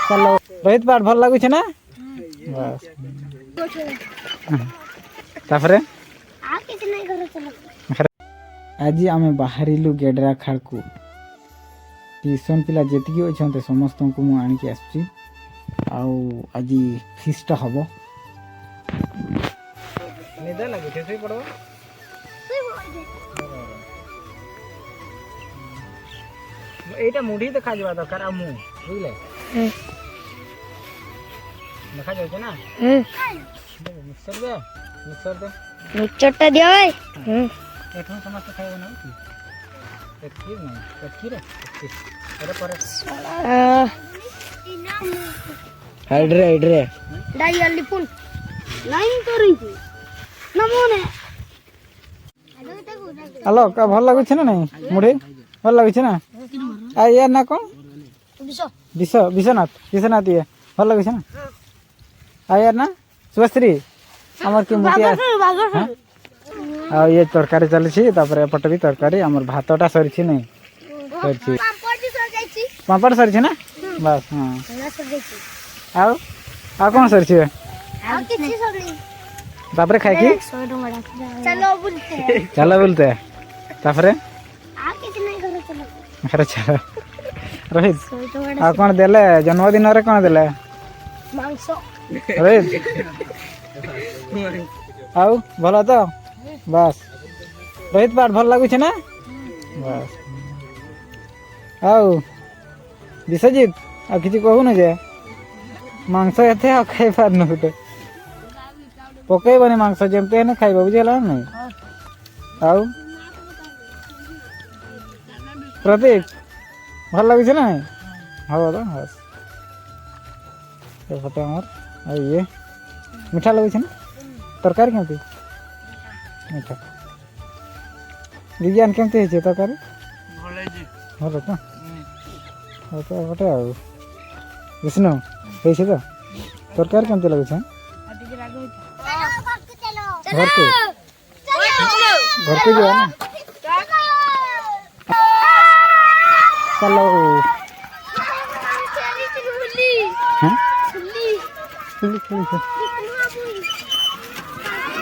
चलो रोहित पाठ भल लगुच ना बस तापरे आज आम बाहर गेडरा खाड़ को ट्यूशन पिला जी अच्छा समस्त को मुझे आणिकी आज फीसटा हम निद लगे पड़ो এইটা মুড়ি দেখা যাওয়া দরকার আমু বুঝলে দেখা যাচ্ছে না মিক্সচার দে মিক্সচারটা দিও ভাই এখন সমস্ত খাইব না কি কি না কি রে আরে পরে হাইড্রে ডাই জলদি ফুল লাইন করিছি নমনে হ্যালো কা ভাল লাগুছে না নাই মুড়ি ভাল লাগুছে না আর ইয়ার না কোন বিশ্বনাথ ইয়ে ভাল লাগুছে না আর ইয়ার না শুভশ্রী আমার কি মুটি ये तरकारी चली एपटे भी तरकारी आम भातटा सरी नहीं पापड़ सरी ना बस हाँ आ कौन सरी खाई चलो बोलते अरे चलो रोहित आ कौन देले जन्मदिन रे कौन देले रोहित आउ भला तो बस रोहित पाठ भल लगुच ना बस आउ विश्वजीत आ कि कहून जे मांस एते खाई पार न गोटे पकईबनी मांस जमते खाइब बुझेगा नहीं आउ प्रतीक भल लगुच ना हम तो बस फटे आमर ये मीठा लगुच ना तरकारी केमती मीठा विज्ञान केमती है तरकारी भल तो गोटे आ विष्णु है तो तरकारी केमती लगुच घर को जावा ना चलो हाँ